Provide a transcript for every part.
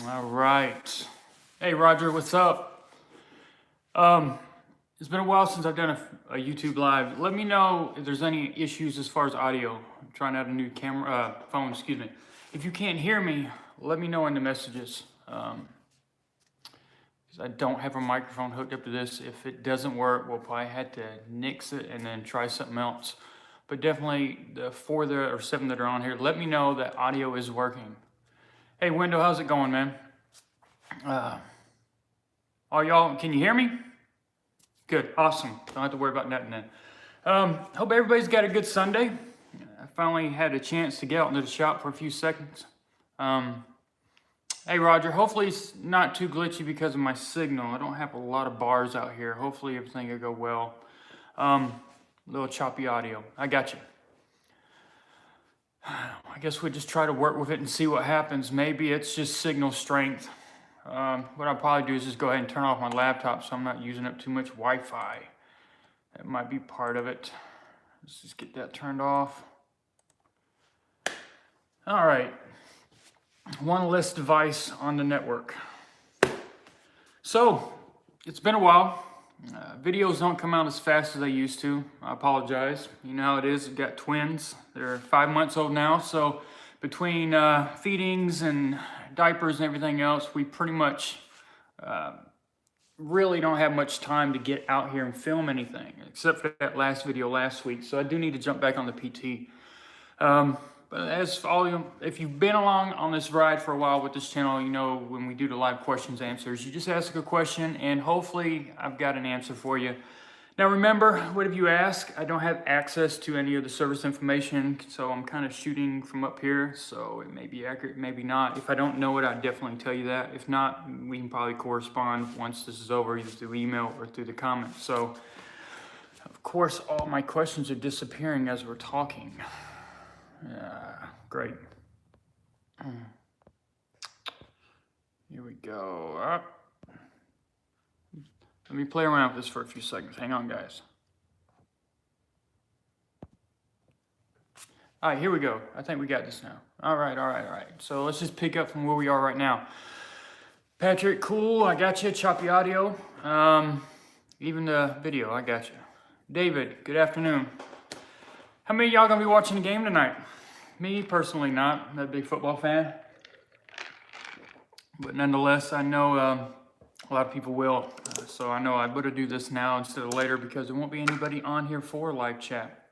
All right. Hey, Roger, what's up? It's been a while since I've done a YouTube live. Let me know if there's any issues as far as audio. I'm trying out a new phone, excuse me. If you can't hear me, let me know in the messages. Because I don't have a microphone hooked up to this. If it doesn't work, we'll probably have to nix it and then try something else. But definitely the 4 or 7 that are on here, let me know that audio is working. Hey, Wendell, how's it going, man? Oh, y'all, can you hear me? Good, awesome. Don't have to worry about nothing then. Hope everybody's got a good Sunday. I finally had a chance to get out into the shop for a few seconds. Hey, Roger, hopefully it's not too glitchy because of my signal. I don't have a lot of bars out here. Hopefully everything will go well. A little choppy audio. I got you. I guess we'll just try to work with it and see what happens. Maybe it's just signal strength. What I'll probably do is just go ahead and turn off my laptop so I'm not using up too much Wi-Fi. That might be part of it. Let's just get that turned off. All right. One less device on the network. So, it's been a while. Videos don't come out as fast as they used to. I apologize. You know how it is. I've got twins. They're 5 months old now. So between feedings and diapers and everything else, we pretty much really don't have much time to get out here and film anything, except for that last video last week. So I do need to jump back on the PT. But as for all you, if you've been along on this ride for a while with this channel, you know when we do the live questions answers, you just ask a question and hopefully I've got an answer for you. Now remember, whatever you ask, I don't have access to any of the service information, so I'm kind of shooting from up here, so it may be accurate, maybe not. If I don't know it, I'd definitely tell you that. If not, we can probably correspond once this is over, either through email or through the comments. So, of course, all my questions are disappearing as we're talking. Great. Here we go. Let me play around with this for a few seconds. Hang on, guys. All right, here we go. I think we got this now. All right. So let's just pick up from where we are right now. Patrick, cool. I got you. Choppy audio. Even the video, I got you. David, good afternoon. How many of y'all gonna be watching the game tonight? Me, personally, not. I'm not a big football fan. But nonetheless, I know a lot of people will. So I know I better do this now instead of later because there won't be anybody on here for live chat.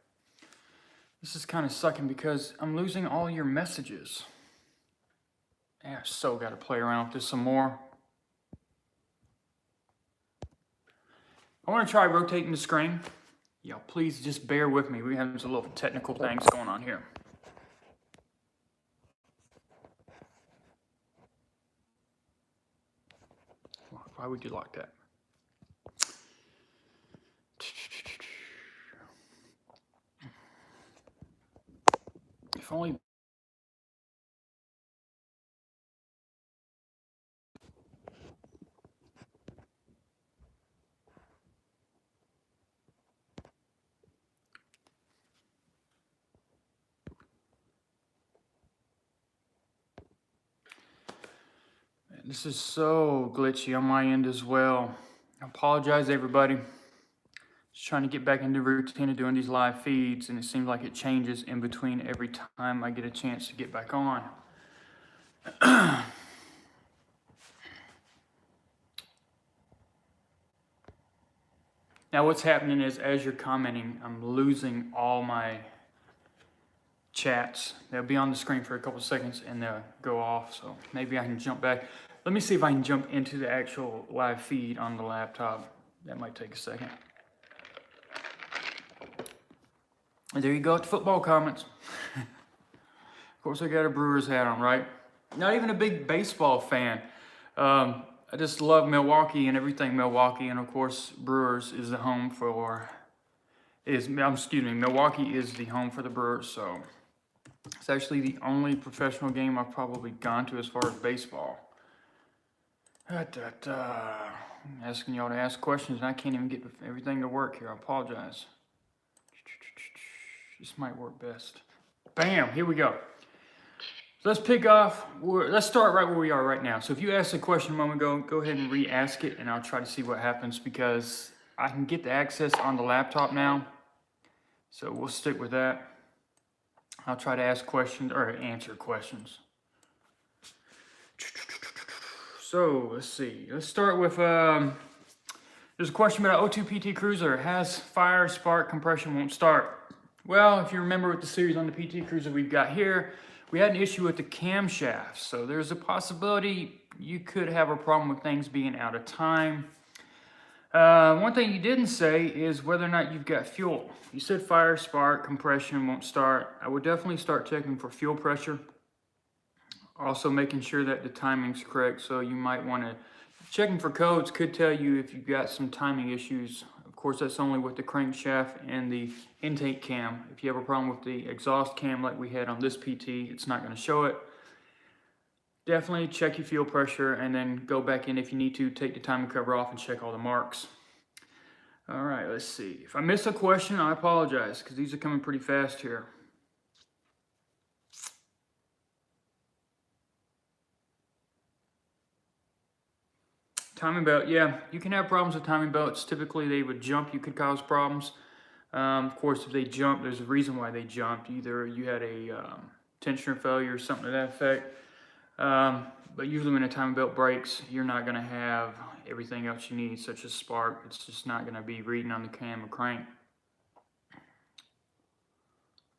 This is kind of sucking because I'm losing all your messages. Yeah, so got to play around with this some more. I want to try rotating the screen. Y'all, please just bear with me. We have some little technical things going on here. Why would you like that? If only. This is so glitchy on my end as well. I apologize, everybody. Just trying to get back into the routine of doing these live feeds, and it seems like it changes in between every time I get a chance to get back on. Now what's happening is, as you're commenting, I'm losing all my chats. They'll be on the screen for a couple seconds and they'll go off, so maybe I can jump back. Let me see if I can jump into the actual live feed on the laptop. That might take a second. And there you go, at the football comments. Of course, I got a Brewers hat on, right? Not even a big baseball fan. I just love Milwaukee and everything Milwaukee, and of course, Brewers is the home for, Milwaukee is the home for the Brewers, so it's actually the only professional game I've probably gone to as far as baseball. I'm asking y'all to ask questions and I can't even get everything to work here. I apologize. This might work best. Bam, here we go. So let's pick off, let's start right where we are right now. So if you asked a question a moment ago, go ahead and re-ask it and I'll try to see what happens because I can get the access on the laptop now. So we'll stick with that. I'll try to ask questions or answer questions. So let's see, let's start with, there's a question about O2 PT Cruiser. Has fire, spark, compression won't start. Well, if you remember with the series on the PT Cruiser we've got here, we had an issue with the camshaft. So there's a possibility you could have a problem with things being out of time. One thing you didn't say is whether or not you've got fuel. You said fire, spark, compression won't start. I would definitely start checking for fuel pressure. Also making sure that the timing's correct. So you might want to, checking for codes could tell you if you've got some timing issues. Of course, that's only with the crankshaft and the intake cam. If you have a problem with the exhaust cam like we had on this PT, it's not going to show it. Definitely check your fuel pressure and then go back in if you need to, take the timing cover off and check all the marks. All right, let's see. If I miss a question, I apologize because these are coming pretty fast here. Timing belt, yeah, you can have problems with timing belts. Typically they would jump, you could cause problems. Of course, if they jump, there's a reason why they jumped. Either you had a tensioner failure or something to that effect. But usually when a timing belt breaks, you're not gonna have everything else you need, such as spark. It's just not gonna be reading on the cam or crank.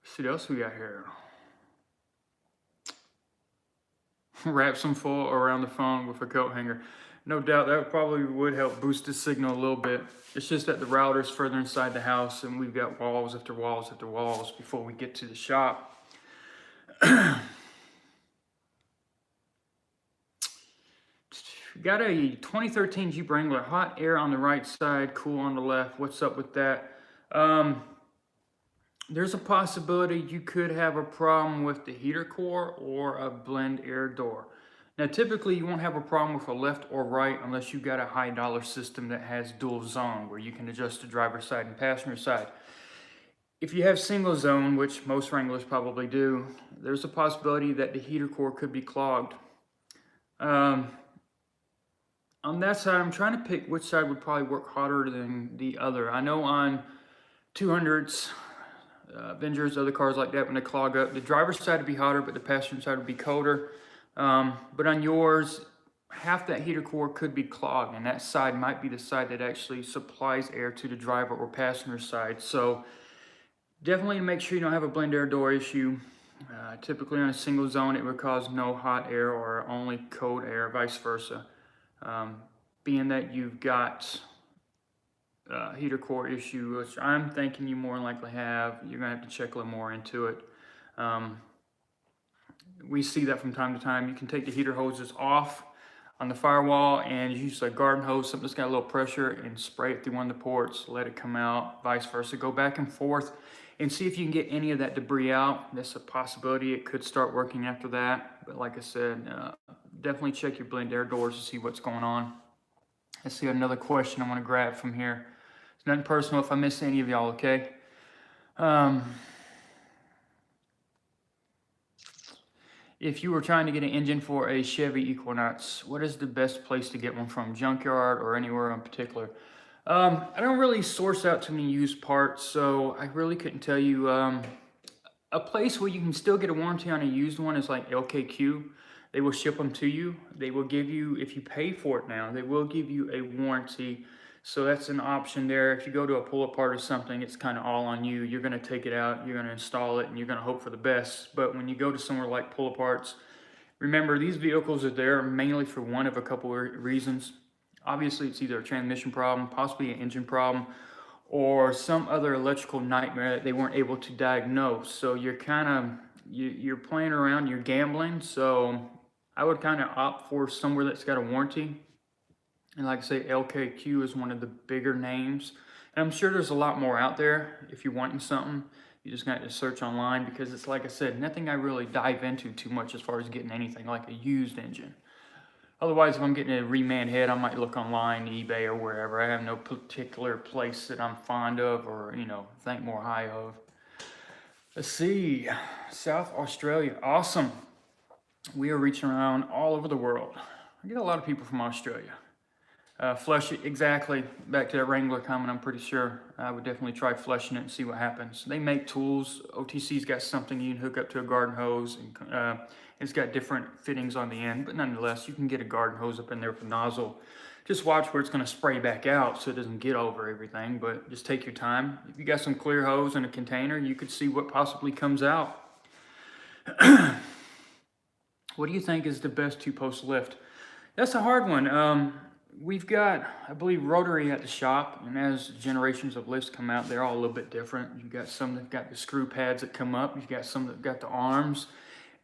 Let's see what else we got here. Wrap some foil around the phone with a coat hanger. No doubt that probably would help boost the signal a little bit. It's just that the router's further inside the house and we've got walls after walls after walls before we get to the shop. Got a 2013 Jeep Wrangler, hot air on the right side, cool on the left. What's up with that? There's a possibility you could have a problem with the heater core or a blend air door. Now, typically you won't have a problem with a left or right unless you've got a high dollar system that has dual zone where you can adjust the driver's side and passenger side. If you have single zone, which most Wranglers probably do, there's a possibility that the heater core could be clogged. On that side, I'm trying to pick which side would probably work hotter than the other. I know on 200s, Avengers, other cars like that, when they clog up, the driver's side would be hotter, but the passenger side would be colder. But on yours, half that heater core could be clogged, and that side might be the side that actually supplies air to the driver or passenger side. So definitely make sure you don't have a blend air door issue. Typically on a single zone, it would cause no hot air or only cold air, vice versa. Being that you've got heater core issue, which I'm thinking you more than likely have, you're gonna have to check a little more into it. We see that from time to time. You can take the heater hoses off on the firewall and use a garden hose, something that's got a little pressure, and spray it through one of the ports, let it come out, vice versa. Go back and forth and see if you can get any of that debris out. That's a possibility. It could start working after that. But like I said, definitely check your blend air doors to see what's going on. Let's see another question I want to grab from here. It's nothing personal if I miss any of y'all, okay? If you were trying to get an engine for a Chevy Equinox, what is the best place to get one from? Junkyard or anywhere in particular? I don't really source out too many used parts, so I really couldn't tell you. A place where you can still get a warranty on a used one is like LKQ. They will ship them to you. They will give you, if you pay for it now, they will give you a warranty. So that's an option there. If you go to a pull-apart or something, it's kind of all on you. You're going to take it out, you're going to install it, and you're going to hope for the best. But when you go to somewhere like pull-aparts, remember these vehicles are there mainly for one of a couple of reasons. Obviously, it's either a transmission problem, possibly an engine problem, or some other electrical nightmare that they weren't able to diagnose. So you're kind of, you're playing around, you're gambling. So I would kind of opt for somewhere that's got a warranty. And like I say, LKQ is one of the bigger names. And I'm sure there's a lot more out there. If you're wanting something, you just got to search online, because it's like I said, nothing I really dive into too much as far as getting anything like a used engine. Otherwise, if I'm getting a reman head, I might look online, eBay or wherever. I have no particular place that I'm fond of or, you know, think more high of. Let's see, South Australia, awesome. we are reaching around all over the world. I get a lot of people from Australia. Flush it, exactly, back to that Wrangler comment, I'm pretty sure. I would definitely try flushing it and see what happens. They make tools. OTC's got something you can hook up to a garden hose, and it's got different fittings on the end, but nonetheless, you can get a garden hose up in there with a nozzle. Just watch where it's gonna spray back out so it doesn't get over everything, but just take your time. If you got some clear hose in a container, you could see what possibly comes out. What do you think is the best two-post lift? That's a hard one. We've got, I believe, rotary at the shop, and as generations of lifts come out, they're all a little bit different. You've got some that got the screw pads that come up, you've got some that got the arms,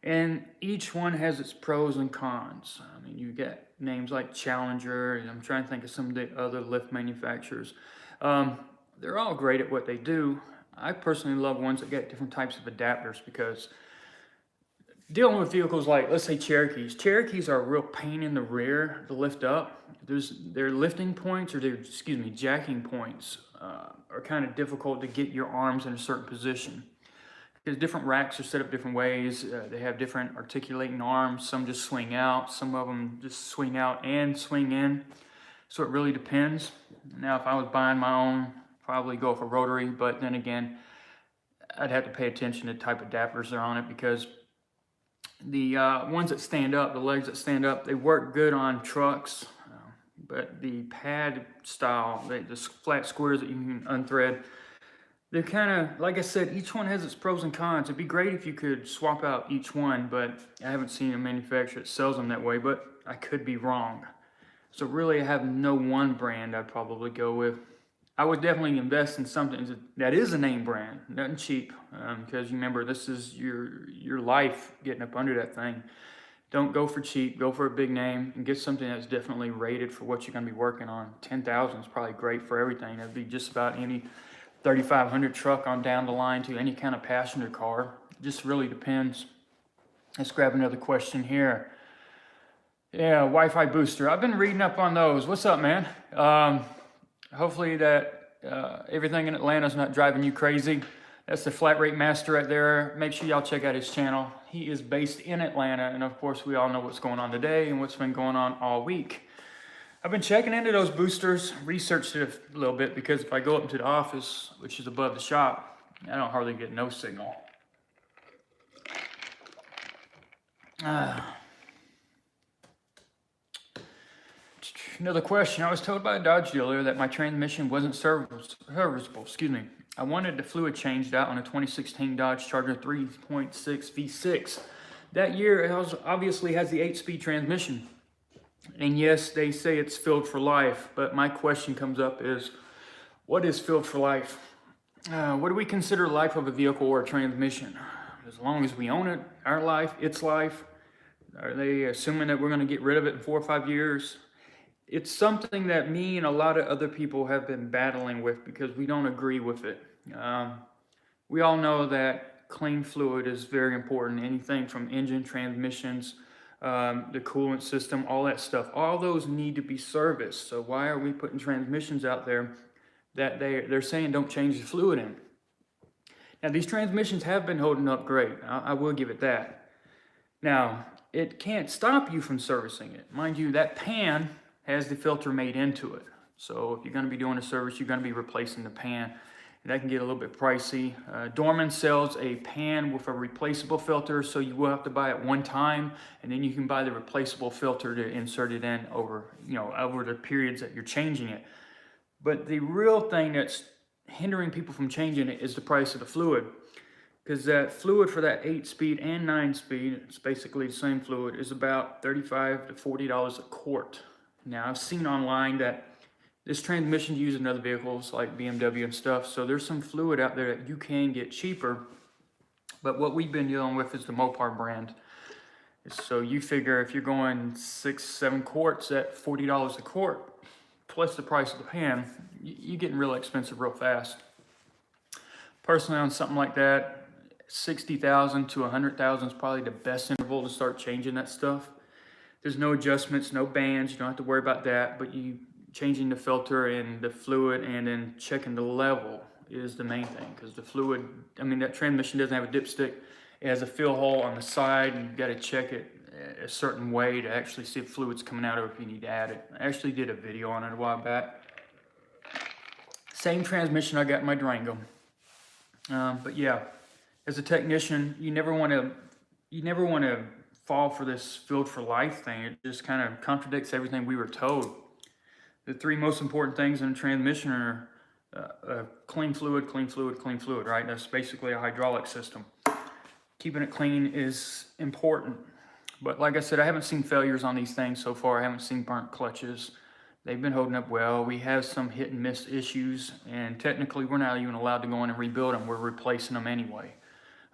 and each one has its pros and cons. I mean, you get names like Challenger, and I'm trying to think of some of the other lift manufacturers. They're all great at what they do. I personally love ones that get different types of adapters, because dealing with vehicles like, let's say, Cherokees. Cherokees are a real pain in the rear to lift up. Their lifting points, or their, jacking points are kind of difficult to get your arms in a certain position. Because different racks are set up different ways. They have different articulating arms. Some just swing out. Some of them just swing out and swing in. So it really depends. Now, if I was buying my own, probably go for rotary. But then again, I'd have to pay attention to the type of adapters that are on it, because the ones that stand up, the legs that stand up, they work good on trucks, but the pad style, the flat squares that you can unthread, they're kind of, like I said, each one has its pros and cons. It'd be great if you could swap out each one, but I haven't seen a manufacturer that sells them that way, but I could be wrong. So really, I have no one brand I'd probably go with. I would definitely invest in something that is a name brand, nothing cheap, because you remember, this is your life getting up under that thing. Don't go for cheap, go for a big name, and get something that's definitely rated for what you're going to be working on. 10,000 is probably great for everything. That'd be just about any 3,500 truck on down the line to any kind of passenger car. It just really depends. Let's grab another question here. Yeah, Wi-Fi booster. I've been reading up on those. What's up, man? Hopefully that everything in Atlanta is not driving you crazy. That's the Flat Rate Master right there. Make sure y'all check out his channel. He is based in Atlanta, and of course we all know what's going on today and what's been going on all week. I've been checking into those boosters, researched it a little bit, because if I go up into the office, which is above the shop, I don't hardly get no signal. Another question. I was told by a Dodge dealer that my transmission wasn't serviceable. I wanted the fluid changed out on a 2016 Dodge Charger 3.6 V6. That year, it obviously has the 8-speed transmission. And yes, they say it's filled for life, but my question comes up is, what is filled for life? What do we consider life of a vehicle or a transmission? As long as we own it, our life, its life? Are they assuming that we're going to get rid of it in 4 or 5 years? It's something that me and a lot of other people have been battling with, because we don't agree with it. We all know that clean fluid is very important. Anything from engine, transmissions, the coolant system, all that stuff. All those need to be serviced. So why are we putting transmissions out there that they're saying don't change the fluid in? Now, these transmissions have been holding up great. I will give it that. Now, it can't stop you from servicing it. Mind you, that pan has the filter made into it. So if you're going to be doing a service, you're going to be replacing the pan. And that can get a little bit pricey. Dorman sells a pan with a replaceable filter, so you will have to buy it one time, and then you can buy the replaceable filter to insert it in over the periods that you're changing it. But the real thing that's hindering people from changing it is the price of the fluid. Because that fluid for that 8-speed and 9-speed, it's basically the same fluid, is about $35 to $40 a quart. Now, I've seen online that this transmission is used in other vehicles like BMW and stuff, so there's some fluid out there that you can get cheaper. But what we've been dealing with is the Mopar brand. So you figure if you're going 6-7 quarts at $40 a quart, plus the price of the pan, you're getting real expensive real fast. Personally, on something like that, 60,000 to 100,000 is probably the best interval to start changing that stuff. There's no adjustments, no bands, you don't have to worry about that, but you changing the filter and the fluid and then checking the level is the main thing, because the fluid, that transmission doesn't have a dipstick. It has a fill hole on the side, and you've got to check it a certain way to actually see if fluid's coming out or if you need to add it. I actually did a video on it a while back. Same transmission I got in my Durango. But yeah, as a technician, you never want to fall for this field for life thing. It just kind of contradicts everything we were told. The three most important things in a transmission are clean fluid, clean fluid, clean fluid, right? That's basically a hydraulic system. Keeping it clean is important. But like I said, I haven't seen failures on these things so far. I haven't seen burnt clutches. They've been holding up well. We have some hit and miss issues, and technically we're not even allowed to go in and rebuild them. We're replacing them anyway.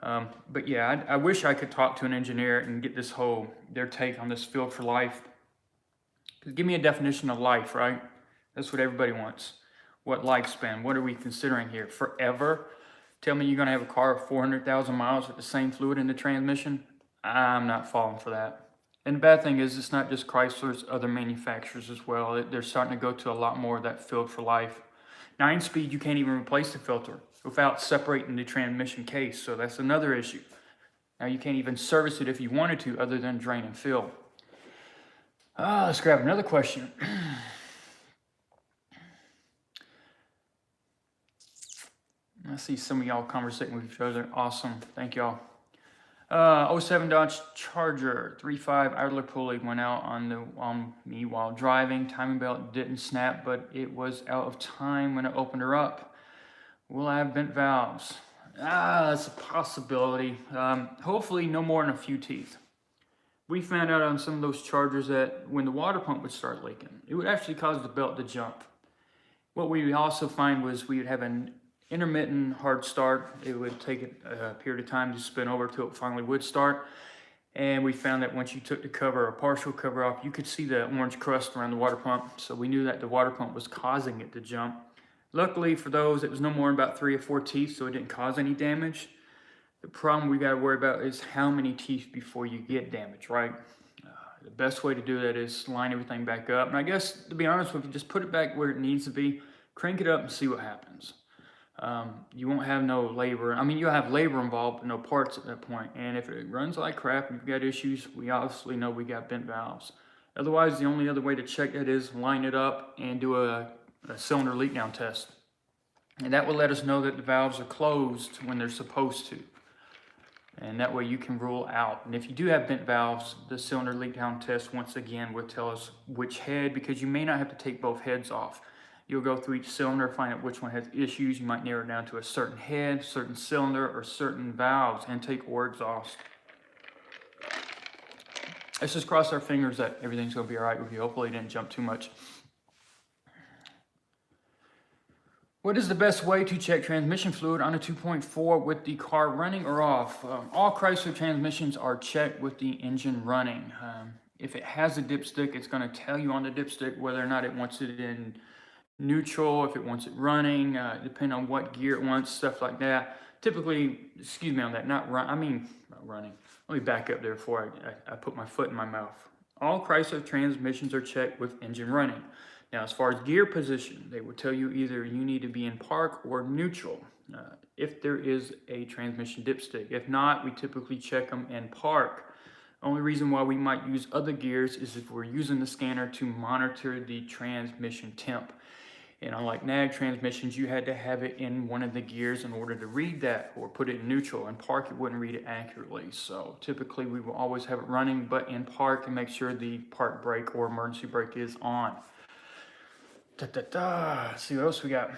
But yeah, I wish I could talk to an engineer and get their take on this field for life. Give me a definition of life, right? That's what everybody wants. What lifespan? What are we considering here? Forever? Tell me you're going to have a car of 400,000 miles with the same fluid in the transmission? I'm not falling for that. And the bad thing is, it's not just Chrysler, it's other manufacturers as well. They're starting to go to a lot more of that field for life. 9-speed, you can't even replace the filter without separating the transmission case, so that's another issue. Now you can't even service it if you wanted to, other than drain and fill. Let's grab another question. I see some of y'all conversating with each other. Awesome. Thank y'all. 07 Dodge Charger 3.5 idler pulley went out on me while driving. Timing belt didn't snap, but it was out of time when I opened her up. Will I have bent valves? That's a possibility. Hopefully no more than a few teeth. We found out on some of those Chargers that when the water pump would start leaking, it would actually cause the belt to jump. What we would also find was we would have an intermittent hard start. It would take a period of time to spin over till it finally would start. And we found that once you took the cover or partial cover off, you could see the orange crust around the water pump. So we knew that the water pump was causing it to jump. Luckily for those, it was no more than about 3 or 4 teeth, so it didn't cause any damage. The problem we got to worry about is how many teeth before you get damage, right? The best way to do that is line everything back up. And I guess, to be honest with you, just put it back where it needs to be, crank it up and see what happens. You won't have no labor. I mean, you'll have labor involved, but no parts at that point. And if it runs like crap and you've got issues, we obviously know we got bent valves. Otherwise, the only other way to check that is line it up and do a cylinder leak down test. And that will let us know that the valves are closed when they're supposed to. And that way you can rule out. And if you do have bent valves, the cylinder leak down test once again will tell us which head, because you may not have to take both heads off. You'll go through each cylinder, find out which one has issues. You might narrow it down to a certain head, certain cylinder, or certain valves, intake or exhaust. Let's just cross our fingers that everything's going to be all right with you. Hopefully it didn't jump too much. What is the best way to check transmission fluid on a 2.4 with the car running or off? All Chrysler transmissions are checked with the engine running. If it has a dipstick, it's going to tell you on the dipstick whether or not it wants it in neutral, if it wants it running, depending on what gear it wants, stuff like that. Typically, excuse me on that, not running. Let me back up there before I put my foot in my mouth. All Chrysler transmissions are checked with engine running. Now, as far as gear position, they will tell you either you need to be in park or neutral if there is a transmission dipstick. If not, we typically check them in park. Only reason why we might use other gears is if we're using the scanner to monitor the transmission temp. And unlike nag transmissions, you had to have it in one of the gears in order to read that or put it in neutral. In park, it wouldn't read it accurately. So typically we will always have it running, but in park, and make sure the park brake or emergency brake is on. Let's see what else we got.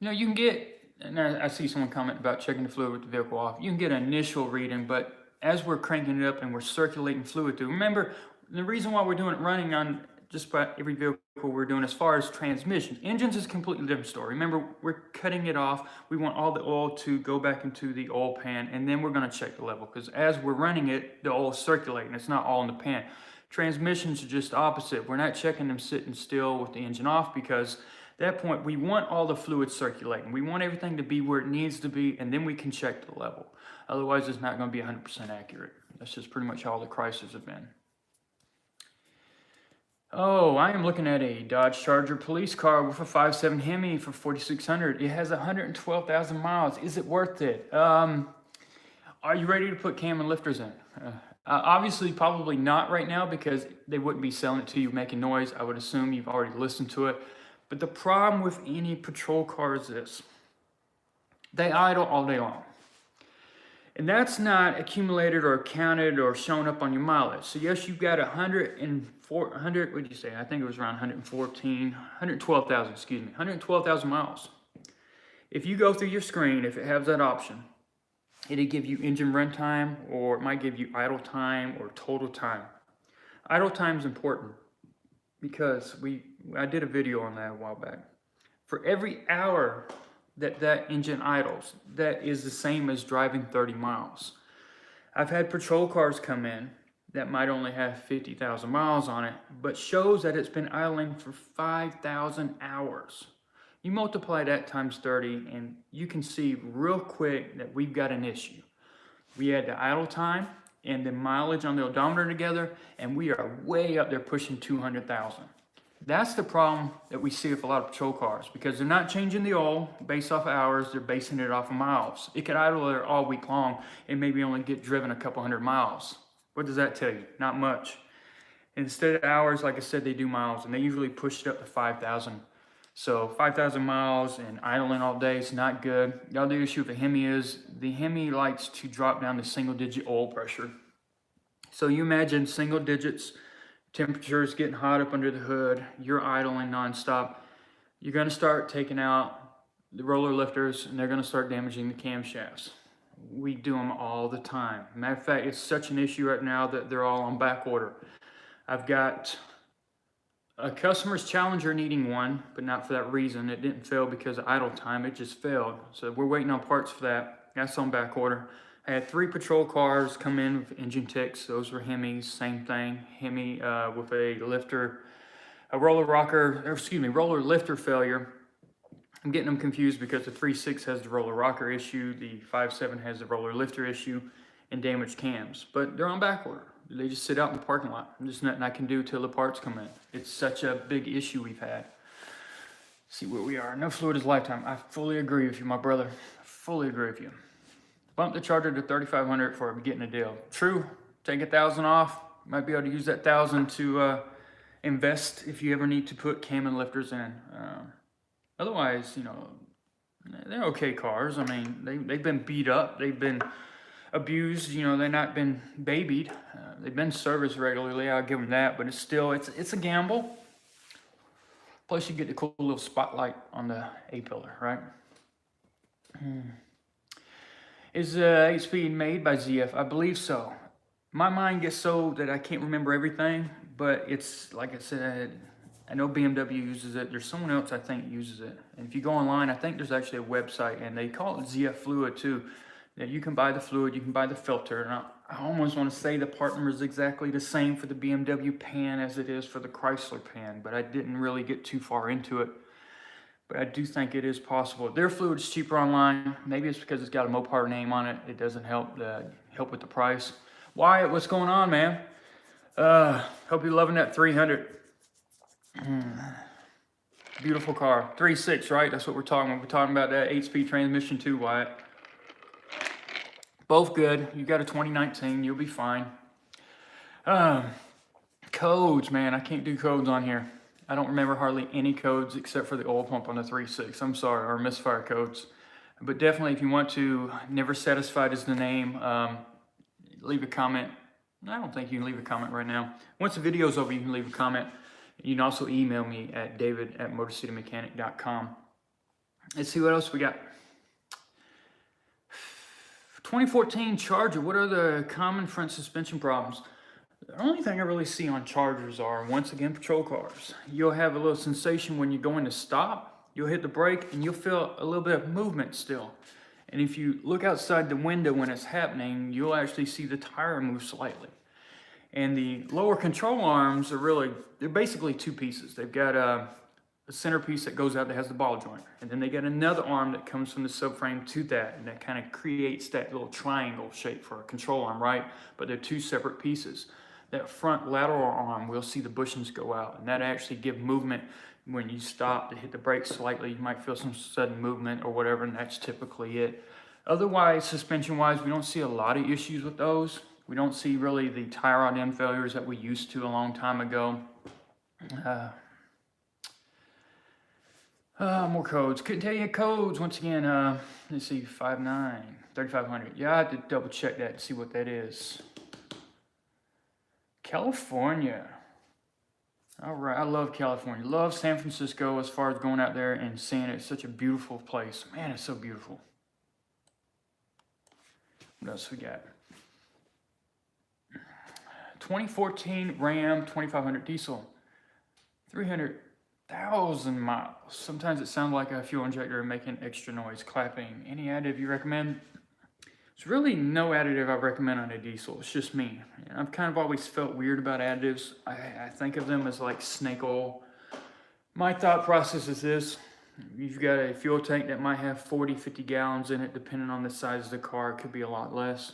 You know, you can get, and I see someone comment about checking the fluid with the vehicle off. You can get an initial reading, but as we're cranking it up and we're circulating fluid through, remember, the reason why we're doing it running on just about every vehicle we're doing as far as transmission. Engines is a completely different story. Remember, we're cutting it off. We want all the oil to go back into the oil pan, and then we're going to check the level, because as we're running it, the oil is circulating. It's not all in the pan. Transmissions are just opposite. We're not checking them sitting still with the engine off, because at that point we want all the fluid circulating. We want everything to be where it needs to be, and then we can check the level. Otherwise, it's not going to be 100% accurate. That's just pretty much how all the Chryslers have been. Oh, I am looking at a Dodge Charger police car with a 5.7 Hemi for $4,600. It has 112,000 miles. Is it worth it? Are you ready to put cam and lifters in? Obviously, probably not right now because they wouldn't be selling it to you making noise. I would assume you've already listened to it. But the problem with any patrol car is this. They idle all day long. And that's not accumulated or counted or shown up on your mileage. So yes, you've got 100, what did you say? I think it was around 112,000, excuse me, 112,000 miles. If you go through your screen, if it has that option, it'll give you engine run time, or it might give you idle time or total time. Idle time is important because I did a video on that a while back. For every hour that engine idles, that is the same as driving 30 miles. I've had patrol cars come in that might only have 50,000 miles on it, but shows that it's been idling for 5,000 hours. You multiply that times 30 and you can see real quick that we've got an issue. We had the idle time and the mileage on the odometer together, and we are way up there pushing 200,000. That's the problem that we see with a lot of patrol cars, because they're not changing the oil based off of hours, they're basing it off of miles. It could idle there all week long and maybe only get driven a couple hundred miles. What does that tell you? Not much. Instead of hours, like I said, they do miles, and they usually push it up to 5,000. So 5,000 miles and idling all day is not good. The other issue with the Hemi is the Hemi likes to drop down to single digit oil pressure. So you imagine single digits, temperatures getting hot up under the hood, you're idling nonstop. You're gonna start taking out the roller lifters and they're gonna start damaging the camshafts. We do them all the time. Matter of fact, it's such an issue right now that they're all on back order. I've got a customer's Challenger needing one, but not for that reason. It didn't fail because of idle time, it just failed. So we're waiting on parts for that. That's on back order. I had 3 patrol cars come in with engine ticks. Those were Hemis, same thing. Hemi with a lifter, roller lifter failure. I'm getting them confused because the 3.6 has the roller rocker issue, the 5.7 has the roller lifter issue, and damaged cams. But they're on back order. They just sit out in the parking lot. There's nothing I can do till the parts come in. It's such a big issue we've had. See where we are. No fluid is lifetime. I fully agree with you, my brother. I fully agree with you. Bump the Charger to 3,500 for getting a deal. True, take 1,000 off. Might be able to use that 1,000 to invest if you ever need to put cam and lifters in. Otherwise, you know, they're okay cars. I mean, they've been beat up. They've been abused. You know, they've not been babied. They've been serviced regularly. I'll give them that. But it's still, it's a gamble. Plus, you get the cool little spotlight on the A-pillar, right? Is 8-speed made by ZF? I believe so. My mind gets so that I can't remember everything, but it's, like I said, I know BMW uses it. There's someone else I think uses it. And if you go online, I think there's actually a website, and they call it ZF Fluid too. That you can buy the fluid, you can buy the filter. And I almost want to say the part number is exactly the same for the BMW pan as it is for the Chrysler pan, but I didn't really get too far into it. But I do think it is possible. Their fluid is cheaper online. Maybe it's because it's got a Mopar name on it. It doesn't help with the price. Wyatt, what's going on, man? Hope you're loving that 300. Beautiful car. 3.6, right? That's what we're talking about. We're talking about that 8-speed transmission too, Wyatt. Both good. You got a 2019. You'll be fine. Codes, man. I can't do codes on here. I don't remember hardly any codes except for the oil pump on the 3.6. I'm sorry, or misfire codes. But definitely, if you want to, Never Satisfied is the name. Leave a comment. I don't think you can leave a comment right now. Once the video's over, you can leave a comment. You can also email me at david@motorcitymechanic.com. Let's see what else we got. 2014 Charger. What are the common front suspension problems? The only thing I really see on Chargers are, once again, patrol cars. You'll have a little sensation when you're going to stop. You'll hit the brake and you'll feel a little bit of movement still. And if you look outside the window when it's happening, you'll actually see the tire move slightly. And the lower control arms are they're basically 2 pieces. They've got a centerpiece that goes out that has the ball joint. And then they got another arm that comes from the subframe to that. And that kind of creates that little triangle shape for a control arm, right? But they're 2 separate pieces. That front lateral arm, we'll see the bushings go out. And that actually give movement when you stop to hit the brakes slightly. You might feel some sudden movement or whatever, and that's typically it. Otherwise, suspension-wise, we don't see a lot of issues with those. We don't see really the tie rod end failures that we used to a long time ago. More codes. Couldn't tell you codes. Once again, let's see, 5.9, 3500. Yeah, I have to double check that to see what that is. California. All right, I love California. Love San Francisco as far as going out there and seeing it. It's such a beautiful place. Man, it's so beautiful. What else we got? 2014 Ram 2500 diesel. 300,000 miles. Sometimes it sounds like a fuel injector making extra noise, clapping. Any additive you recommend? There's really no additive I recommend on a diesel. It's just me. I've kind of always felt weird about additives. I think of them as like snake oil. My thought process is this. You've got a fuel tank that might have 40, 50 gallons in it, depending on the size of the car. It could be a lot less.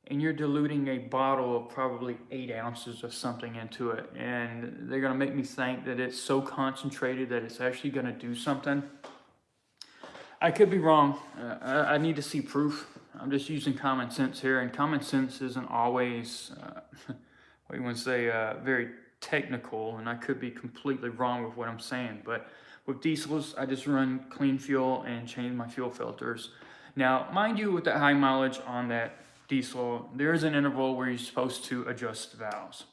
And you're diluting a bottle of probably 8 ounces of something into it. And they're going to make me think that it's so concentrated that it's actually going to do something. I could be wrong. I need to see proof. I'm just using common sense here, and common sense isn't always, what you want to say, very technical, and I could be completely wrong with what I'm saying. But with diesels, I just run clean fuel and change my fuel filters. Now, mind you, with the high mileage on that diesel, there is an interval where you're supposed to adjust the valves.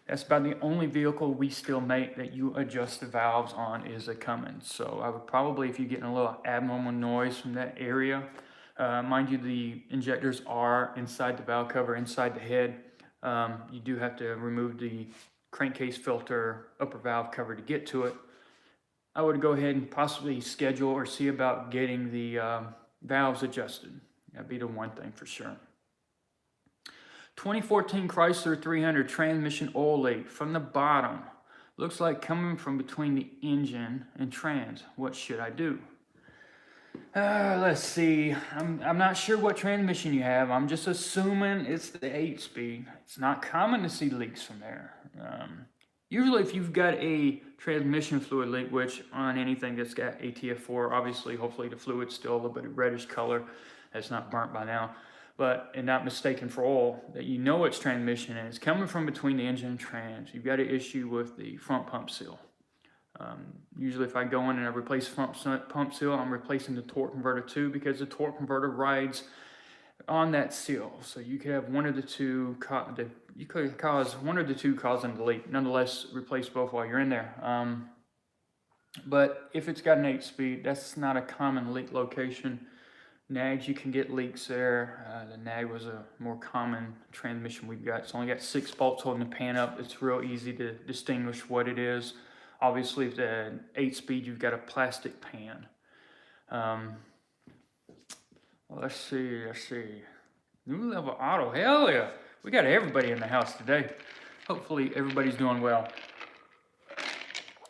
That's about the only vehicle we still make that you adjust the valves on is a Cummins. So I would probably, if you're getting a little abnormal noise from that area, mind you, the injectors are inside the valve cover, inside the head. You do have to remove the crankcase filter upper valve cover to get to it. I would go ahead and possibly schedule or see about getting the valves adjusted. That'd be the one thing for sure. 2014 Chrysler 300 transmission oil leak from the bottom. Looks like coming from between the engine and trans. What should I do? Let's see. I'm not sure what transmission you have. I'm just assuming it's the 8-speed. It's not common to see leaks from there. Usually if you've got a transmission fluid leak, which on anything that's got ATF4, obviously, hopefully the fluid's still a little bit of reddish color. That's not burnt by now. But, and not mistaken for oil, that you know it's transmission and it's coming from between the engine and trans. You've got an issue with the front pump seal. Usually if I go in and I replace front pump seal, I'm replacing the torque converter too, because the torque converter rides on that seal. So you could have one of the two, you could cause one of the two causing the leak. Nonetheless, replace both while you're in there. But if it's got an 8-speed, that's not a common leak location. Nags, you can get leaks there. The nag was a more common transmission we've got. It's only got 6 bolts holding the pan up. It's real easy to distinguish what it is. Obviously, if the 8-speed, you've got a plastic pan. Well, let's see. New Level Auto, hell yeah. We got everybody in the house today. Hopefully, everybody's doing well.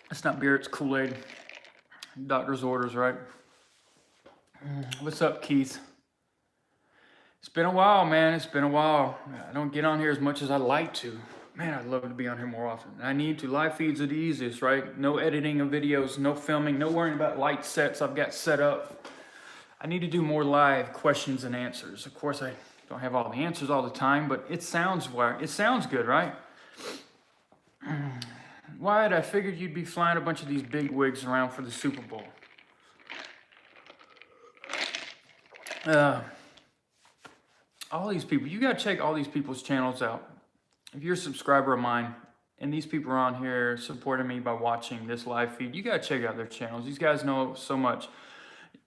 It's not beer, it's Kool-Aid. Doctor's orders, right? What's up, Keith? It's been a while, man. It's been a while. I don't get on here as much as I'd like to. Man, I'd love to be on here more often. I need to. Live feeds are the easiest, right? No editing of videos, no filming, no worrying about light sets I've got set up. I need to do more live questions and answers. Of course, I don't have all the answers all the time, but it sounds good, right? Wyatt, I figured you'd be flying a bunch of these big wigs around for the Super Bowl. All these people, you got to check all these people's channels out. If you're a subscriber of mine and these people are on here supporting me by watching this live feed, you got to check out their channels. These guys know so much.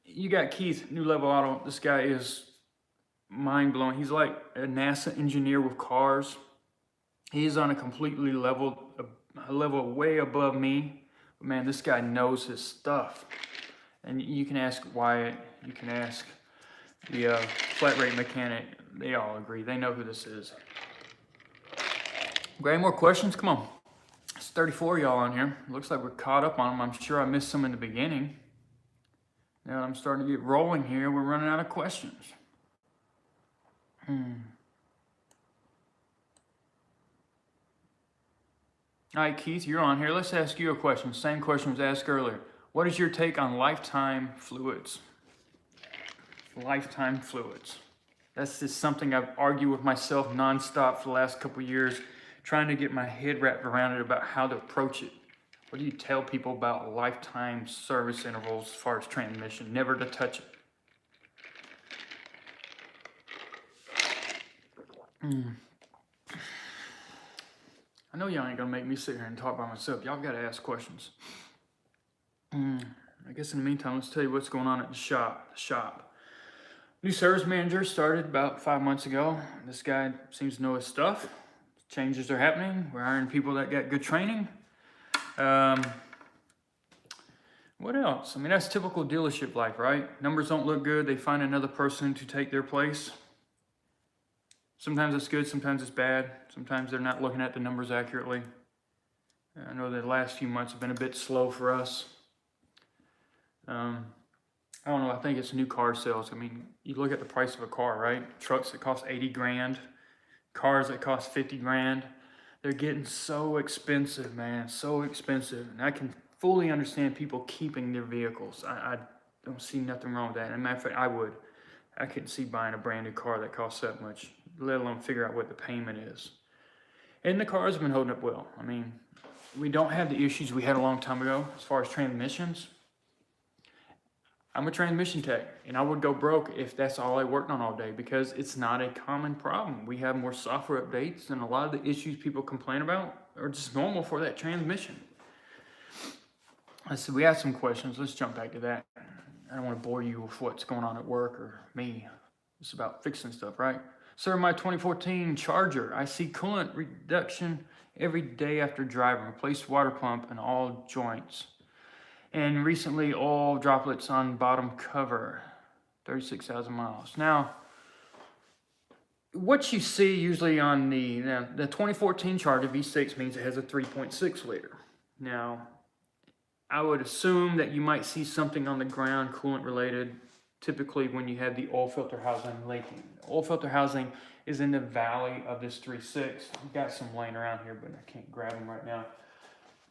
You got Keith, New Level Auto. This guy is mind-blowing. He's like a NASA engineer with cars. He's on a completely level way above me. But man, this guy knows his stuff. And you can ask Wyatt, you can ask the flat rate mechanic. They all agree. They know who this is. Got any more questions? Come on. It's 34 y'all on here. Looks like we're caught up on them. I'm sure I missed some in the beginning. Now I'm starting to get rolling here. We're running out of questions. All right, Keith, you're on here. Let's ask you a question. Same question was asked earlier. What is your take on lifetime fluids? lifetime fluids. That's just something I've argued with myself nonstop for the last couple of years, trying to get my head wrapped around it about how to approach it. What do you tell people about lifetime service intervals as far as transmission? Never to touch it. I know y'all ain't gonna make me sit here and talk by myself. Y'all gotta ask questions. I guess in the meantime, let's tell you what's going on at the shop. New service manager started about 5 months ago. This guy seems to know his stuff. Changes are happening. We're hiring people that got good training. What else? I mean, that's typical dealership life, right? Numbers don't look good. They find another person to take their place. Sometimes it's good, sometimes it's bad. Sometimes they're not looking at the numbers accurately. I know the last few months have been a bit slow for us. I don't know, I think it's new car sales. I mean, you look at the price of a car, right? Trucks that cost 80 grand, cars that cost 50 grand. They're getting so expensive, man, so expensive. And I can fully understand people keeping their vehicles. I don't see nothing wrong with that. As a matter of fact, I couldn't see buying a brand new car that costs that much, let alone figure out what the payment is. And the cars have been holding up well. I mean, we don't have the issues we had a long time ago as far as transmissions. I'm a transmission tech, and I would go broke if that's all I worked on all day, because it's not a common problem. We have more software updates, and a lot of the issues people complain about are just normal for that transmission. So we asked some questions. Let's jump back to that. I don't want to bore you with what's going on at work or me. It's about fixing stuff, right? Sir, my 2014 Charger, I see coolant reduction every day after driving. Replaced water pump in all joints. And recently, oil droplets on bottom cover, 36,000 miles. Now, what you see usually on the 2014 Charger V6 means it has a 3.6 liter. Now, I would assume that you might see something on the ground coolant related, typically when you have the oil filter housing leaking. Oil filter housing is in the valley of this 3.6. I've got some laying around here, but I can't grab them right now.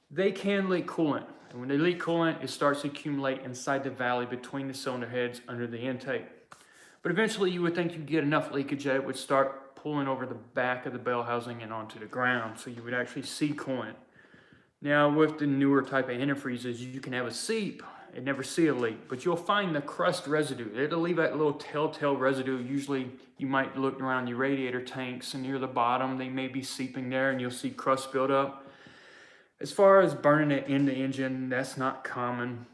They can leak coolant, and when they leak coolant, it starts to accumulate inside the valley between the cylinder heads under the intake. But eventually you would think you'd get enough leakage that it would start pulling over the back of the bell housing and onto the ground, so you would actually see coolant. Now with the newer type of antifreezes, you can have a seep and never see a leak, but you'll find the crust residue. It'll leave that little telltale residue. Usually you might look around your radiator tanks, and near the bottom they may be seeping there, and you'll see crust build up. As far as burning it in the engine, that's not common.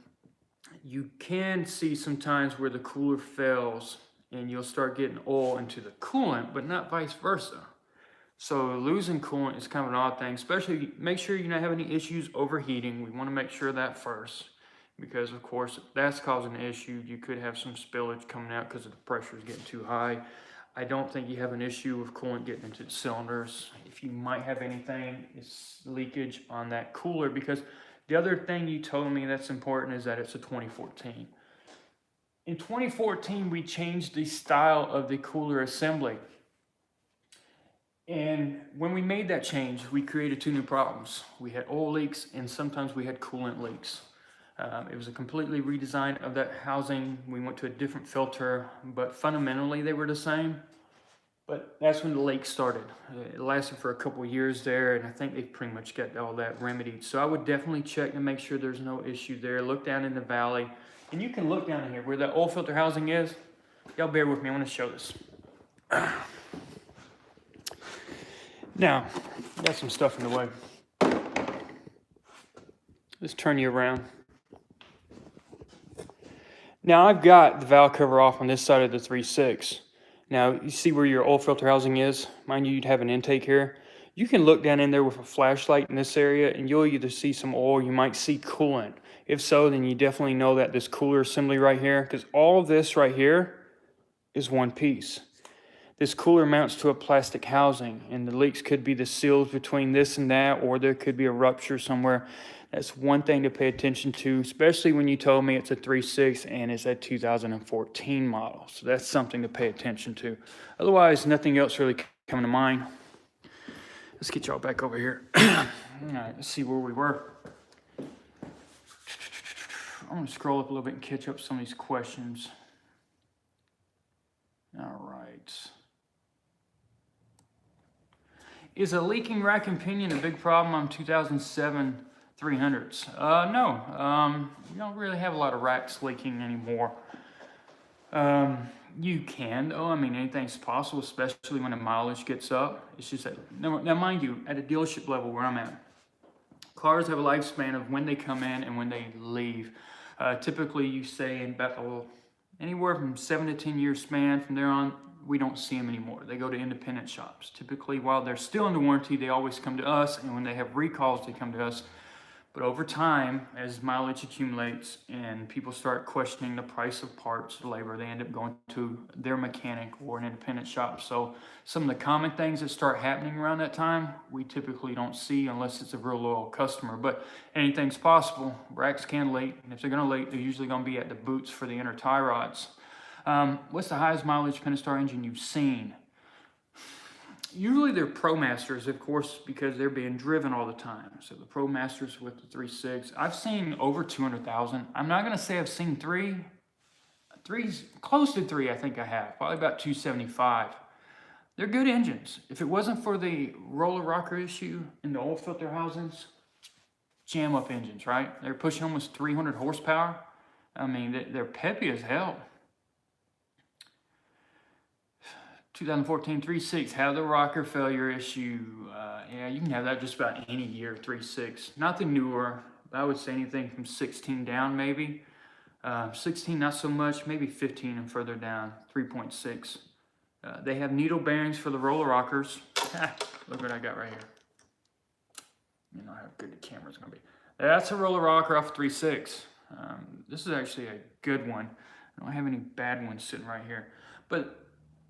You can see sometimes where the cooler fails and you'll start getting oil into the coolant, but not vice versa. So losing coolant is kind of an odd thing, especially make sure you're not having any issues overheating. We want to make sure of that first, because of course, if that's causing an issue, you could have some spillage coming out because the pressure is getting too high. I don't think you have an issue with coolant getting into the cylinders. If you might have anything, it's leakage on that cooler, because the other thing you told me that's important is that it's a 2014. In 2014, we changed the style of the cooler assembly. And when we made that change, we created two new problems. We had oil leaks, and sometimes we had coolant leaks. It was a completely redesign of that housing. We went to a different filter, but fundamentally they were the same. But that's when the leak started. It lasted for a couple of years there, and I think they've pretty much got all that remedied. So I would definitely check to make sure there's no issue there. Look down in the valley, and you can look down in here where that oil filter housing is. Y'all bear with me, I want to show this. Now, I got some stuff in the way. Let's turn you around. Now I've got the valve cover off on this side of the 3.6. Now you see where your oil filter housing is? Mind you, you'd have an intake here. You can look down in there with a flashlight in this area, and you'll either see some oil, you might see coolant. If so, then you definitely know that this cooler assembly right here, because all of this right here is one piece. This cooler mounts to a plastic housing, and the leaks could be the seals between this and that, or there could be a rupture somewhere. That's one thing to pay attention to, especially when you told me it's a 3.6 and it's a 2014 model. So that's something to pay attention to. Otherwise, nothing else really coming to mind. Let's get y'all back over here. All right, let's see where we were. I'm gonna scroll up a little bit and catch up some of these questions. accumulates. Is a leaking rack and pinion a big problem on 2007 300s? No, you don't really have a lot of racks leaking anymore. You can, though. I mean, anything's possible, especially when the mileage gets up. It's just that, now mind you, at a dealership level where I'm at, cars have a lifespan of when they come in and when they leave. Typically, you say in about anywhere from 7 to 10 year span. From there on, we don't see them anymore. They go to independent shops. Typically, while they're still under warranty, they always come to us, and when they have recalls, they come to us. But over time, as mileage accumulates and people start questioning the price of parts, labor, they end up going to their mechanic or an independent shop. So some of the common things that start happening around that time, we typically don't see unless it's a real loyal customer. But anything's possible. Racks can leak, and if they're going to leak, they're usually going to be at the boots for the inner tie rods. What's the highest mileage Pentastar engine you've seen? Usually they're ProMasters, of course, because they're being driven all the time. So the ProMasters with the 3.6, I've seen over 200,000. I'm not going to say I've seen three's close to 3, I think I have. Probably about 275. They're good engines. If it wasn't for the roller rocker issue in the oil filter housings, jam up engines, right? They're pushing almost 300 horsepower. I mean, they're peppy as hell. 2014 3.6 had the rocker failure issue. Yeah, you can have that just about any year, 3.6. Not the newer, I would say anything from 16 down maybe. 16 not so much, maybe 15 and further down, 3.6. They have needle bearings for the roller rockers. Look what I got right here. You know how good the camera's gonna be. That's a roller rocker off 3.6. This is actually a good one. I don't have any bad ones sitting right here. But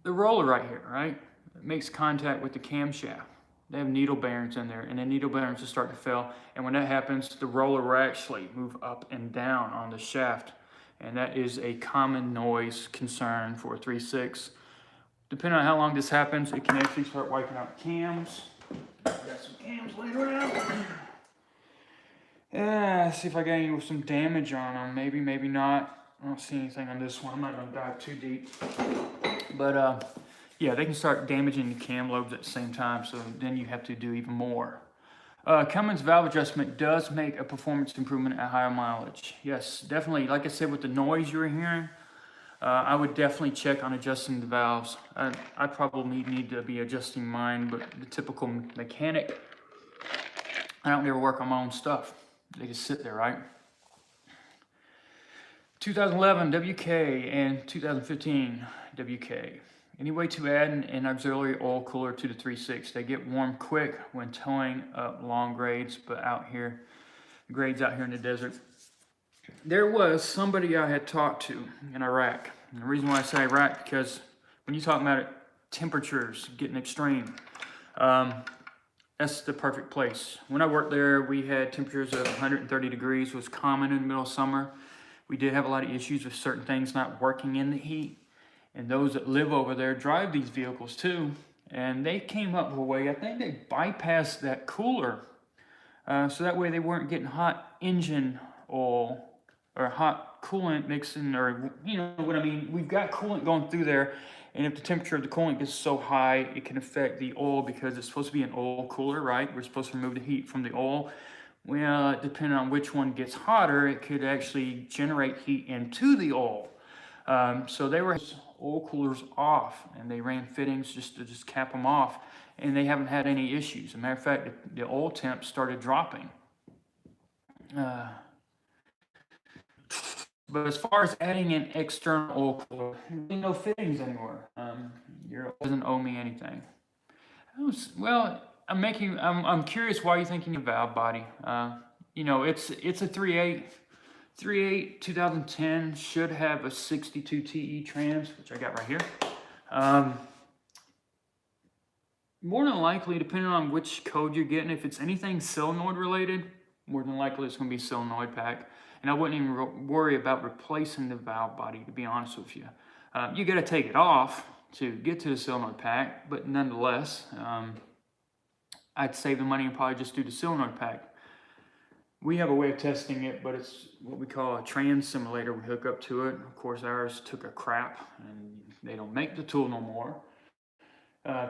the roller right here, right? It makes contact with the camshaft. They have needle bearings in there, and the needle bearings will start to fail. And when that happens, the roller will actually move up and down on the shaft. And that is a common noise concern for a 3.6. Depending on how long this happens, it can actually start wiping out cams. I got some cams laying around. See if I got any with some damage on them. Maybe, maybe not. I don't see anything on this one. I'm not going to dive too deep. But yeah, they can start damaging the cam lobes at the same time, so then you have to do even more. Cummins valve adjustment does make a performance improvement at higher mileage. Yes, definitely. Like I said, with the noise you were hearing, I would definitely check on adjusting the valves. I probably need to be adjusting mine, but the typical mechanic, I don't ever work on my own stuff. They just sit there, right? 2011 WK and 2015 WK. Any way to add an auxiliary oil cooler to the 3.6? They get warm quick when towing up long grades, but grades out here in the desert. There was somebody I had talked to in Iraq. And the reason why I say Iraq, because when you talk about it, temperatures getting extreme, that's the perfect place. When I worked there, we had temperatures of 130 degrees, was common in the middle of summer. We did have a lot of issues with certain things not working in the heat. And those that live over there drive these vehicles too. And they came up with a way, I think they bypassed that cooler. So that way they weren't getting hot engine oil or hot coolant mixing, or you know what I mean. We've got coolant going through there. And if the temperature of the coolant gets so high, it can affect the oil because it's supposed to be an oil cooler, right? We're supposed to remove the heat from the oil. Well, depending on which one gets hotter, it could actually generate heat into the oil. So they were oil coolers off, and they ran fittings just to cap them off, and they haven't had any issues. As a matter of fact, the oil temp started dropping. But as far as adding an external oil cooler, there's no fittings anywhere. Your oil doesn't owe me anything. Well, I'm curious why you're thinking of valve body. You know, it's a 3.8. 3.8 2010 should have a 62 TE trans, which I got right here. More than likely, depending on which code you're getting, if it's anything solenoid related, more than likely it's going to be solenoid pack. And I wouldn't even worry about replacing the valve body, to be honest with you. You got to take it off to get to the solenoid pack, but nonetheless, I'd save the money and probably just do the solenoid pack. We have a way of testing it, but it's what we call a trans simulator. We hook up to it. Of course, ours took a crap, and they don't make the tool no more.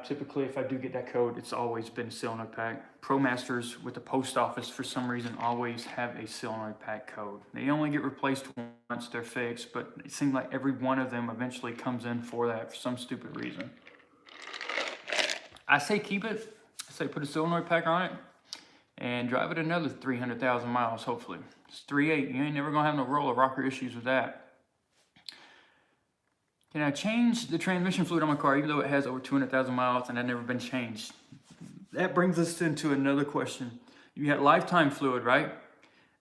Typically, if I do get that code, it's always been solenoid pack. ProMasters with the post office, for some reason, always have a solenoid pack code. They only get replaced once they're fixed, but it seems like every one of them eventually comes in for that for some stupid reason. I say keep it. I say put a solenoid pack on it and drive it another 300,000 miles, hopefully. It's 3.8. You ain't never gonna have no roller rocker issues with that. Can I change the transmission fluid on my car even though it has over 200,000 miles and I've never been changed? That brings us into another question. You got lifetime fluid, right?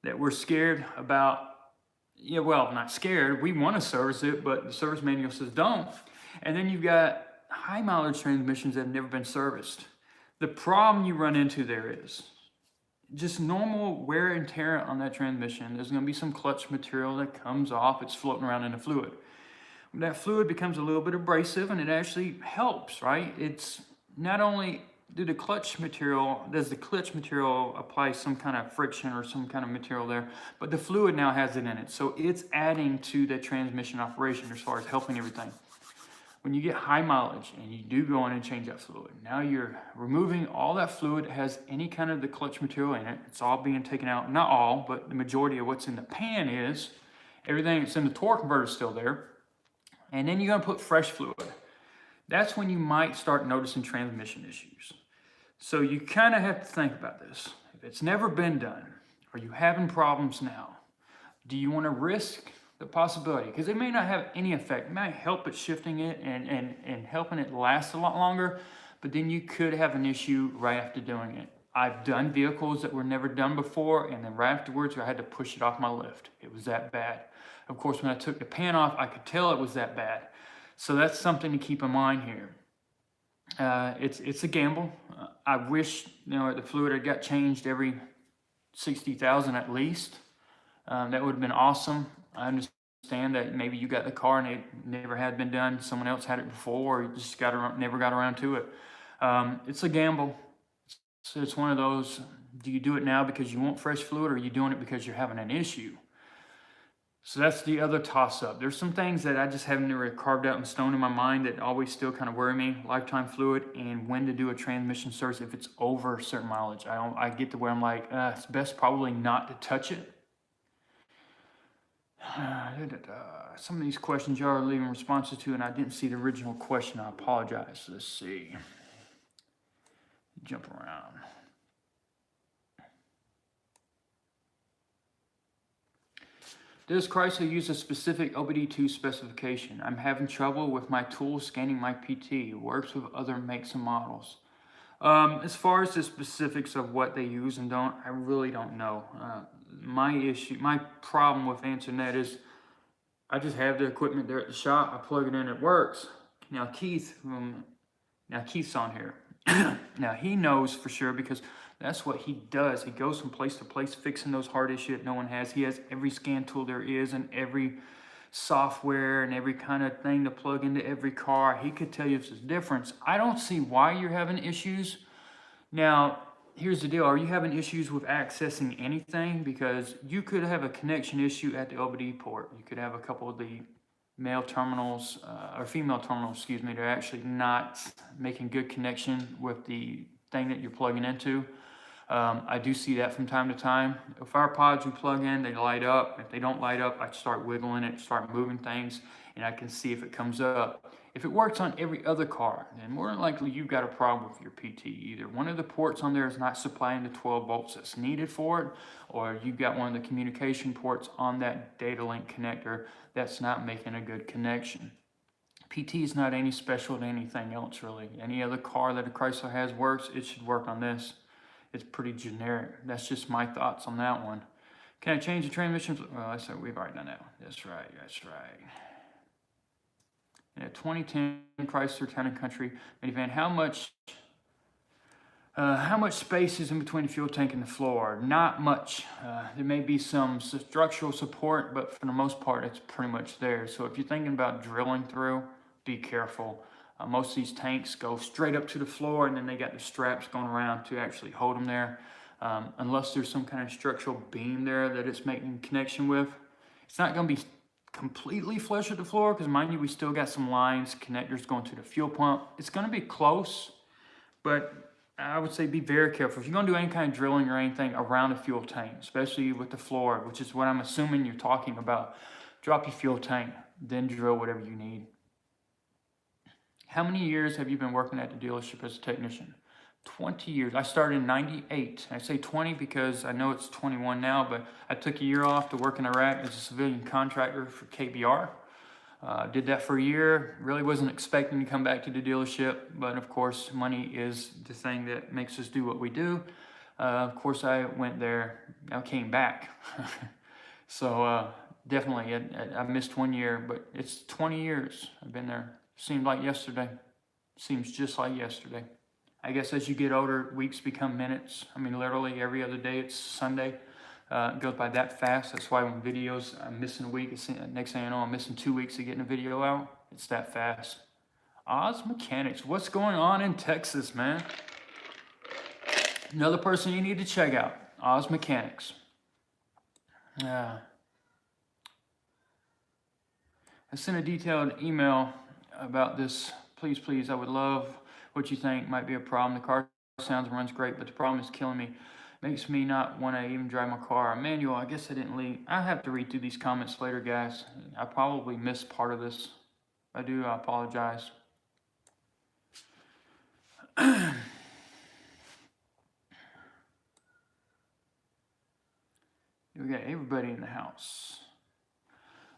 That we're scared about. Yeah, well, not scared. We want to service it, but the service manual says don't. And then you've got high mileage transmissions that have never been serviced. The problem you run into there is just normal wear and tear on that transmission. There's going to be some clutch material that comes off. It's floating around in the fluid. That fluid becomes a little bit abrasive and it actually helps, right? It's not only does the clutch material apply some kind of friction or some kind of material there, but the fluid now has it in it. So it's adding to the transmission operation as far as helping everything. When you get high mileage and you do go in and change that fluid, now you're removing all that fluid that has any kind of the clutch material in it. It's all being taken out, not all, but the majority of what's in the pan is. Everything that's in the torque converter is still there. And then you're going to put fresh fluid. That's when you might start noticing transmission issues. So you kind of have to think about this. If it's never been done, are you having problems now? Do you want to risk the possibility? Because it may not have any effect. It might help it shifting it and helping it last a lot longer, but then you could have an issue right after doing it. I've done vehicles that were never done before, and then right afterwards I had to push it off my lift. It was that bad. Of course, when I took the pan off, I could tell it was that bad. So that's something to keep in mind here. It's a gamble. I wish the fluid had got changed every 60,000 at least. That would have been awesome. I understand that maybe you got the car and it never had been done. Someone else had it before, or you just never got around to it. It's a gamble. So it's one of those, do you do it now because you want fresh fluid, or are you doing it because you're having an issue? So that's the other toss-up. There's some things that I just haven't really carved out in stone in my mind that always still kind of worry me. Lifetime fluid and when to do a transmission service if it's over a certain mileage. I get to where I'm like, it's best probably not to touch it. Some of these questions you are leaving responses to, and I didn't see the original question. I apologize. Let's see. Jump around. Does Chrysler use a specific OBD2 specification? I'm having trouble with my tool scanning my PT. It works with other makes and models. As far as the specifics of what they use and don't, I really don't know. My problem with answering that is I just have the equipment there at the shop. I plug it in, it works. Now Keith's on here. Now he knows for sure because that's what he does. He goes from place to place fixing those hard issues that no one has. He has every scan tool there is and every software and every kind of thing to plug into every car. He could tell you if there's a difference. I don't see why you're having issues. Now, here's the deal. Are you having issues with accessing anything? Because you could have a connection issue at the OBD port. You could have a couple of the male terminals, or female terminals, excuse me, they're actually not making good connection with the thing that you're plugging into. I do see that from time to time. If our pods we plug in, they light up. If they don't light up, I start wiggling it, start moving things, and I can see if it comes up. If it works on every other car, then more than likely you've got a problem with your PT. Either one of the ports on there is not supplying the 12 volts that's needed for it, or you've got one of the communication ports on that data link connector that's not making a good connection. PT is not any special to anything else really. Any other car that a Chrysler has works, it should work on this. It's pretty generic. That's just my thoughts on that one. Can I change the transmission? Well, I said we've already done that one. That's right, that's right. In a 2010 Chrysler Town & Country minivan, how much space is in between the fuel tank and the floor? Not much. There may be some structural support, but for the most part, it's pretty much there. So if you're thinking about drilling through, be careful. Most of these tanks go straight up to the floor, and then they got the straps going around to actually hold them there. Unless there's some kind of structural beam there that it's making connection with, it's not going to be completely flush with the floor, because mind you, we still got some lines, connectors going to the fuel pump. It's going to be close, but I would say be very careful. If you're going to do any kind of drilling or anything around a fuel tank, especially with the floor, which is what I'm assuming you're talking about, drop your fuel tank, then drill whatever you need. How many years have you been working at the dealership as a technician? 20 years. I started in 98. I say 20 because I know it's 21 now, but I took a year off to work in Iraq as a civilian contractor for KBR. Did that for a year. Really wasn't expecting to come back to the dealership, but of course, money is the thing that makes us do what we do. Of course, I went there. I came back. So definitely, I missed 1 year, but it's 20 years I've been there. Seemed like yesterday. Seems just like yesterday. I guess as you get older, weeks become minutes. I mean, literally every other day it's Sunday. It goes by that fast. That's why when videos, I'm missing a week. Next thing I know, I'm missing 2 weeks of getting a video out. It's that fast. Oz Mechanics. What's going on in Texas, man? Another person you need to check out. Oz Mechanics. I sent a detailed email about this. Please, I would love what you think might be a problem. The car sounds and runs great, but the problem is killing me. Makes me not want to even drive my car. Manual, I guess I didn't leave. I have to read through these comments later, guys. I probably missed part of this. If I do, I apologize. We got everybody in the house.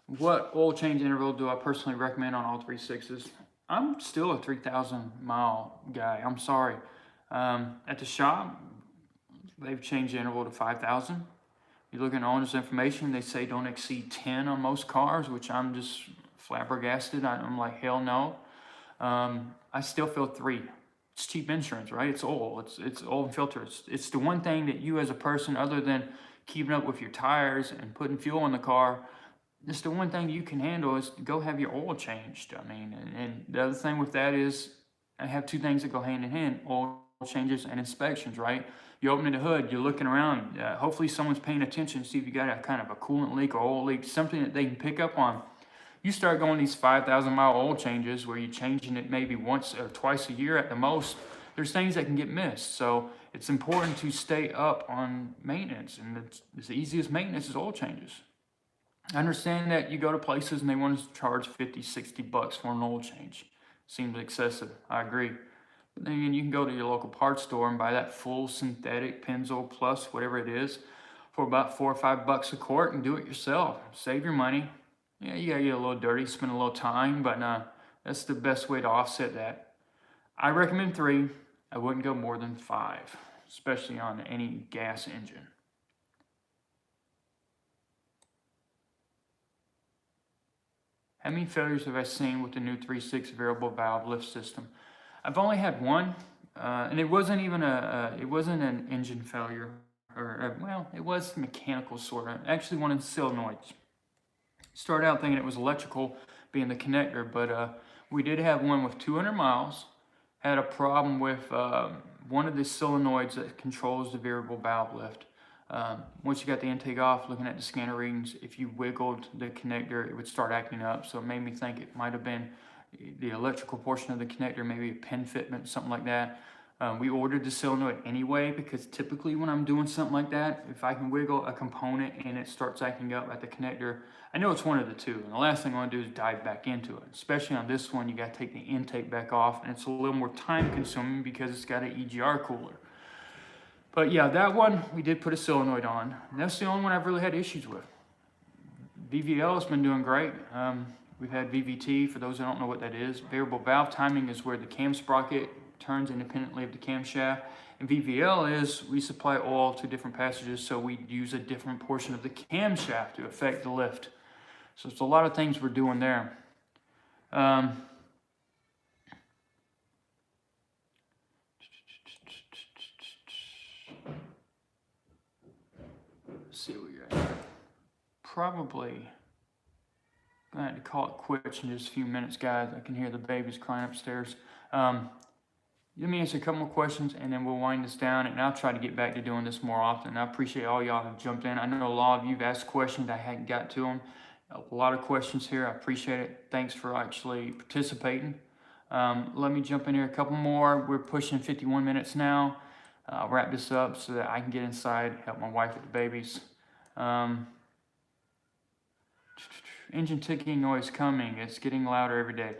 What oil change interval do I personally recommend on all 3.6s? I'm still a 3,000 mile guy. I'm sorry. At the shop, they've changed the interval to 5,000. You look at owner's information, they say don't exceed 10 on most cars, which I'm just flabbergasted. I'm like, hell no. I still feel 3. It's cheap insurance, right? It's oil. It's oil and filter. It's the one thing that you as a person, other than keeping up with your tires and putting fuel in the car, it's the one thing you can handle is go have your oil changed. I mean, and the other thing with that is I have 2 things that go hand in hand: oil changes and inspections, right? You open the hood, you're looking around. Hopefully someone's paying attention to see if you got a kind of a coolant leak or oil leak, something that they can pick up on. You start going these 5,000 mile oil changes where you're changing it maybe once or twice a year at the most. There's things that can get missed. So it's important to stay up on maintenance, and the easiest maintenance is oil changes. I understand that you go to places and they want to charge 50, 60 bucks for an oil change. Seems excessive. I agree. But then again, you can go to your local parts store and buy that full synthetic Pennzoil Plus, whatever it is, for about 4 or 5 bucks a quart and do it yourself. Save your money. Yeah, you gotta get a little dirty, spend a little time, but that's the best way to offset that. I recommend 3. I wouldn't go more than 5, especially on any gas engine. How many failures have I seen with the new 3.6 variable valve lift system? I've only had one, and it wasn't even it wasn't an engine failure, well, it was mechanical sort of. Actually, one of the solenoids. Started out thinking it was electrical, being the connector, but we did have one with 200 miles. Had a problem with one of the solenoids that controls the variable valve lift. Once you got the intake off, looking at the scanner readings, if you wiggled the connector, it would start acting up. So it made me think it might have been the electrical portion of the connector, maybe a pin fitment, something like that. We ordered the solenoid anyway, because typically when I'm doing something like that, if I can wiggle a component and it starts acting up at the connector, I know it's one of the two. And the last thing I want to do is dive back into it. Especially on this one, you got to take the intake back off, and it's a little more time consuming because it's got an EGR cooler. But yeah, that one, we did put a solenoid on. And that's the only one I've really had issues with. VVL has been doing great. We've had VVT, for those that don't know what that is. Variable valve timing is where the cam sprocket turns independently of the camshaft. And VVL is we supply oil to different passages, so we use a different portion of the camshaft to affect the lift. So it's a lot of things we're doing there. Let's see what we got here. Probably gonna have to call it quits in just a few minutes, guys. I can hear the babies crying upstairs. Let me answer a couple more questions and then we'll wind this down, and I'll try to get back to doing this more often. I appreciate all y'all have jumped in. I know a lot of you've asked questions, I hadn't got to them. A lot of questions here. I appreciate it. Thanks for actually participating. Let me jump in here a couple more. We're pushing 51 minutes now. I'll wrap this up so that I can get inside, help my wife with the babies. Engine ticking noise coming. It's getting louder every day.